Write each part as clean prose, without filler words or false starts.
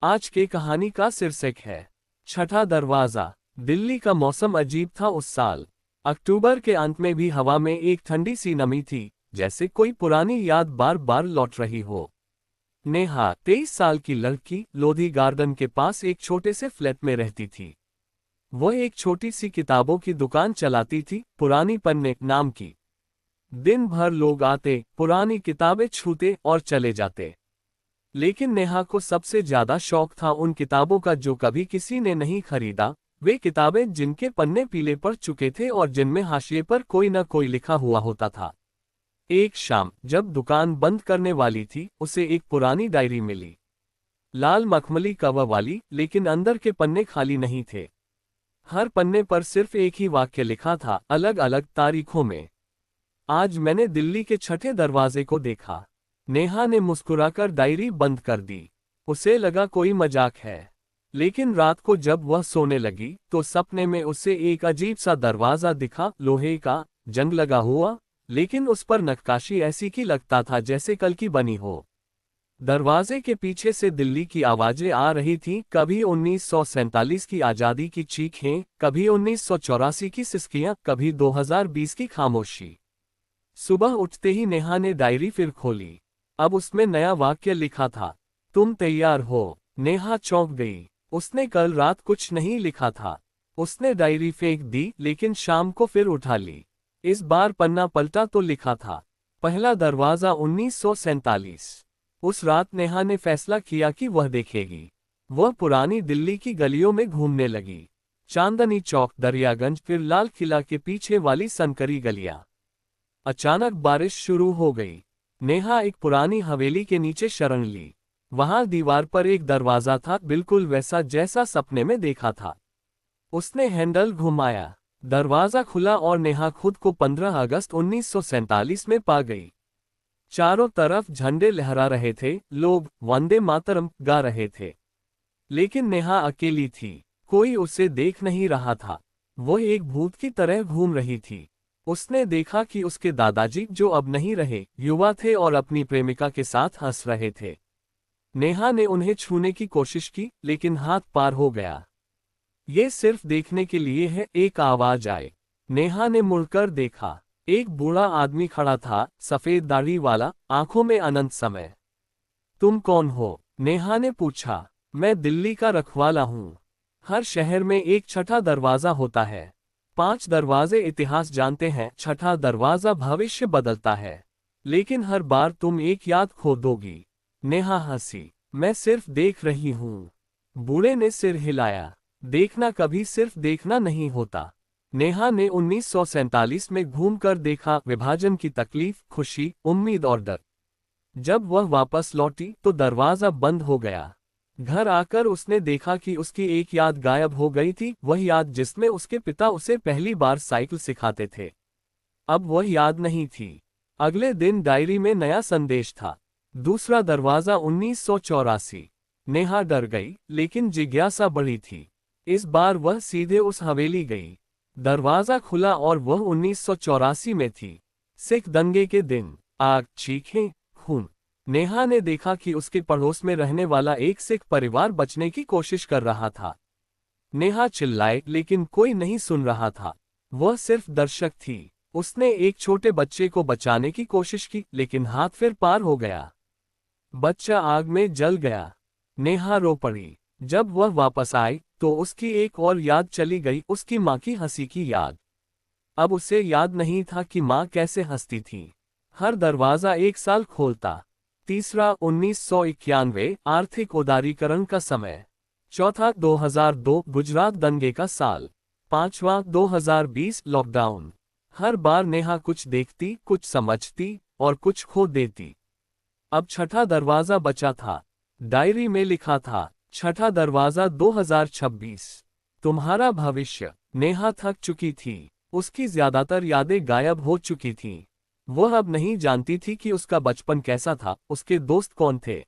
आज के कहानी का शीर्षक है छठा दरवाजा। दिल्ली का मौसम अजीब था उस साल। अक्टूबर के अंत में भी हवा में एक ठंडी सी नमी थी, जैसे कोई पुरानी याद बार बार लौट रही हो। नेहा 23 साल की लड़की लोधी गार्डन के पास एक छोटे से फ्लैट में रहती थी। वह एक छोटी सी किताबों की दुकान चलाती थी, पुरानी पन्ने नाम की। दिन भर लोग आते, पुरानी किताबें छूते और चले जाते। लेकिन नेहा को सबसे ज्यादा शौक था उन किताबों का जो कभी किसी ने नहीं खरीदा। वे किताबें जिनके पन्ने पीले पड़ चुके थे और जिनमें हाशिए पर कोई न कोई लिखा हुआ होता था। एक शाम जब दुकान बंद करने वाली थी, उसे एक पुरानी डायरी मिली। लाल मखमली कवर वाली, लेकिन अंदर के पन्ने खाली नहीं थे। हर पन्ने पर सिर्फ एक ही वाक्य लिखा था, अलग अलग तारीखों में। आज मैंने दिल्ली के छठे दरवाजे को देखा। नेहा ने मुस्कुराकर डायरी बंद कर दी। उसे लगा कोई मजाक है। लेकिन रात को जब वह सोने लगी तो सपने में उसे एक अजीब सा दरवाजा दिखा, लोहे का, जंग लगा हुआ, लेकिन उस पर नक्काशी ऐसी की लगता था जैसे कल की बनी हो। दरवाजे के पीछे से दिल्ली की आवाजें आ रही थीं, कभी 1947 की आज़ादी की चीखें, कभी 1984 की सिसकियां, कभी 2020 की खामोशी। सुबह उठते ही नेहा ने डायरी फिर खोली। अब उसमें नया वाक्य लिखा था, तुम तैयार हो। नेहा चौंक गई। उसने कल रात कुछ नहीं लिखा था। उसने डायरी फेंक दी, लेकिन शाम को फिर उठा ली। इस बार पन्ना पलटा तो लिखा था, पहला दरवाजा 1947। उस रात नेहा ने फैसला किया कि वह देखेगी। वह पुरानी दिल्ली की गलियों में घूमने लगी। चांदनी चौक, दरियागंज, फिर लाल किला के पीछे वाली सनकरी गलियां। अचानक बारिश शुरू हो गई। नेहा एक पुरानी हवेली के नीचे शरण ली। वहां दीवार पर एक दरवाजा था, बिल्कुल वैसा जैसा सपने में देखा था। उसने हैंडल घुमाया। दरवाजा खुला और नेहा खुद को 15 अगस्त 1947 में पा गई। चारों तरफ झंडे लहरा रहे थे, लोग वंदे मातरम गा रहे थे। लेकिन नेहा अकेली थी, कोई उसे देख नहीं रहा था। वह एक भूत की तरह घूम रही थी। उसने देखा कि उसके दादाजी, जो अब नहीं रहे, युवा थे और अपनी प्रेमिका के साथ हंस रहे थे। नेहा ने उन्हें छूने की कोशिश की, लेकिन हाथ पार हो गया। ये सिर्फ देखने के लिए है, एक आवाज आए। नेहा ने मुड़कर देखा। एक बूढ़ा आदमी खड़ा था, सफेद दाढ़ी वाला, आंखों में अनंत समय। तुम कौन हो? नेहा ने पूछा। मैं दिल्ली का रखवाला हूं। हर शहर में एक छठा दरवाजा होता है। 5 दरवाजे इतिहास जानते हैं, छठा दरवाजा भविष्य बदलता है। लेकिन हर बार तुम एक याद खो दोगी। नेहा हंसी। मैं सिर्फ देख रही हूं। बूढ़े ने सिर हिलाया। देखना कभी सिर्फ देखना नहीं होता। नेहा ने 1947 में घूमकर देखा, विभाजन की तकलीफ, खुशी, उम्मीद और डर। जब वह वापस लौटी तो दरवाजा बंद हो गया। घर आकर उसने देखा कि उसकी एक याद गायब हो गई थी, वह याद जिसमें उसके पिता उसे पहली बार साइकिल सिखाते थे। अब वह याद नहीं थी। अगले दिन डायरी में नया संदेश था, दूसरा दरवाजा 1984। नेहा डर गई, लेकिन जिज्ञासा बढ़ी थी। इस बार वह सीधे उस हवेली गई। दरवाजा खुला और वह 1984 में थी। सिख दंगे के दिन, आग, चीखें, खून। नेहा ने देखा कि उसके पड़ोस में रहने वाला एक सिख परिवार बचने की कोशिश कर रहा था। नेहा चिल्लाए, लेकिन कोई नहीं सुन रहा था। वह सिर्फ दर्शक थी। उसने एक छोटे बच्चे को बचाने की कोशिश की, लेकिन हाथ फिर पार हो गया। बच्चा आग में जल गया। नेहा रो पड़ी। जब वह वापस आई तो उसकी एक और याद चली गई, उसकी माँ की हंसी की याद। अब उसे याद नहीं था कि माँ कैसे हंसती थी। हर दरवाजा एक साल खोलता। तीसरा 1991, आर्थिक उदारीकरण का समय। चौथा 2002, गुजरात दंगे का साल। पांचवा 2020, लॉकडाउन। हर बार नेहा कुछ देखती, कुछ समझती और कुछ खो देती। अब छठा दरवाजा बचा था। डायरी में लिखा था, छठा दरवाजा 2026, तुम्हारा भविष्य। नेहा थक चुकी थी। उसकी ज्यादातर यादें गायब हो चुकी थीं। वह अब नहीं जानती थी कि उसका बचपन कैसा था, उसके दोस्त कौन थे।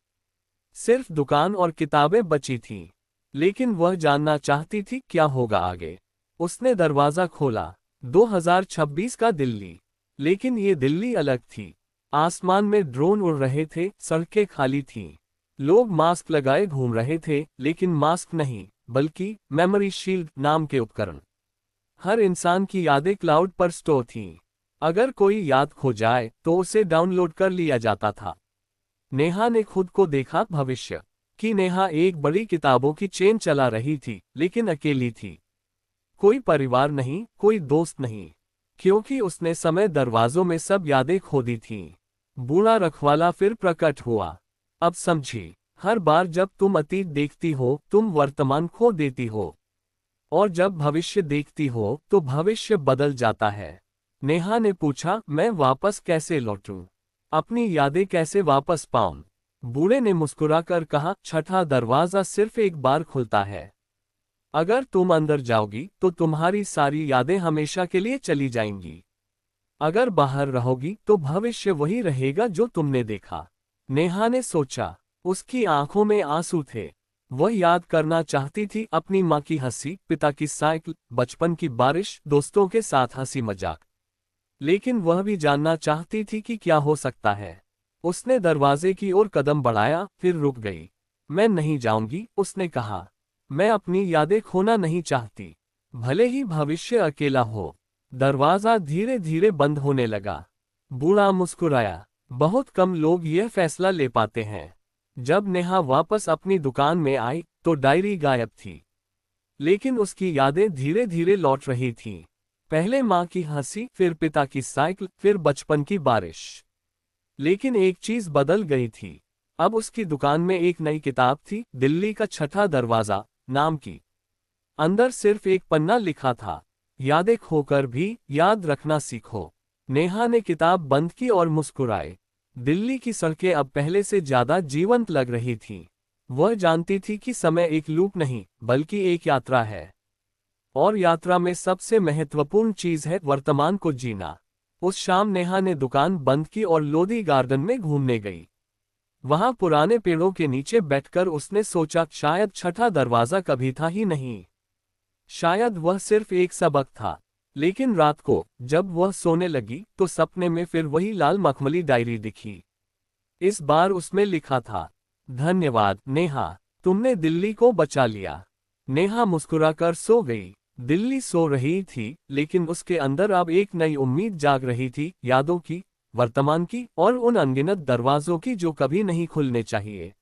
सिर्फ दुकान और किताबें बची थीं। लेकिन वह जानना चाहती थी क्या होगा आगे। उसने दरवाजा खोला। 2026 का दिल्ली। लेकिन ये दिल्ली अलग थी। आसमान में ड्रोन उड़ रहे थे, सड़कें खाली थीं। लोग मास्क लगाए घूम रहे थे, लेकिन मास्क नहीं, बल्कि मेमोरी शील्ड नाम के उपकरण। हर इंसान की यादें क्लाउड पर स्टोर थीं। अगर कोई याद खो जाए तो उसे डाउनलोड कर लिया जाता था। नेहा ने खुद को देखा भविष्य कि नेहा एक बड़ी किताबों की चेन चला रही थी, लेकिन अकेली थी। कोई परिवार नहीं, कोई दोस्त नहीं, क्योंकि उसने समय दरवाजों में सब यादें खो दी थीं। बूढ़ा रखवाला फिर प्रकट हुआ। अब समझी, हर बार जब तुम अतीत देखती हो, तुम वर्तमान खो देती हो, और जब भविष्य देखती हो तो भविष्य बदल जाता है। नेहा ने पूछा, मैं वापस कैसे लौटूं? अपनी यादें कैसे वापस पाऊं? बूढ़े ने मुस्कुराकर कहा, छठा दरवाजा सिर्फ एक बार खुलता है। अगर तुम अंदर जाओगी तो तुम्हारी सारी यादें हमेशा के लिए चली जाएंगी। अगर बाहर रहोगी तो भविष्य वही रहेगा जो तुमने देखा। नेहा ने सोचा। उसकी आंखों में आंसू थे। वह याद करना चाहती थी अपनी माँ की हंसी, पिता की साइकिल, बचपन की बारिश, दोस्तों के साथ हंसी मजाक। लेकिन वह भी जानना चाहती थी कि क्या हो सकता है। उसने दरवाजे की ओर कदम बढ़ाया, फिर रुक गई। मैं नहीं जाऊंगी, उसने कहा। मैं अपनी यादें खोना नहीं चाहती, भले ही भविष्य अकेला हो। दरवाजा धीरे धीरे बंद होने लगा। बूढ़ा मुस्कुराया। बहुत कम लोग यह फैसला ले पाते हैं। जब नेहा वापस अपनी दुकान में आई तो डायरी गायब थी, लेकिन उसकी यादें धीरे धीरे लौट रही थीं। पहले माँ की हंसी, फिर पिता की साइकिल, फिर बचपन की बारिश। लेकिन एक चीज बदल गई थी। अब उसकी दुकान में एक नई किताब थी, दिल्ली का छठा दरवाजा नाम की। अंदर सिर्फ एक पन्ना लिखा था, यादें खोकर भी याद रखना सीखो। नेहा ने किताब बंद की और मुस्कुराए। दिल्ली की सड़कें अब पहले से ज्यादा जीवंत लग रही थीं। वह जानती थी कि समय एक लूप नहीं, बल्कि एक यात्रा है, और यात्रा में सबसे महत्वपूर्ण चीज है वर्तमान को जीना। उस शाम नेहा ने दुकान बंद की और लोधी गार्डन में घूमने गई। वहां पुराने पेड़ों के नीचे बैठकर उसने सोचा, शायद छठा दरवाजा कभी था ही नहीं। शायद वह सिर्फ एक सबक था। लेकिन रात को जब वह सोने लगी तो सपने में फिर वही लाल मखमली डायरी दिखी। इस बार उसमें लिखा था, धन्यवाद नेहा, तुमने दिल्ली को बचा लिया। नेहा मुस्कुराकर सो गई। दिल्ली सो रही थी, लेकिन उसके अंदर अब एक नई उम्मीद जाग रही थी, यादों की, वर्तमान की, और उन अनगिनत दरवाजों की जो कभी नहीं खुलने चाहिए।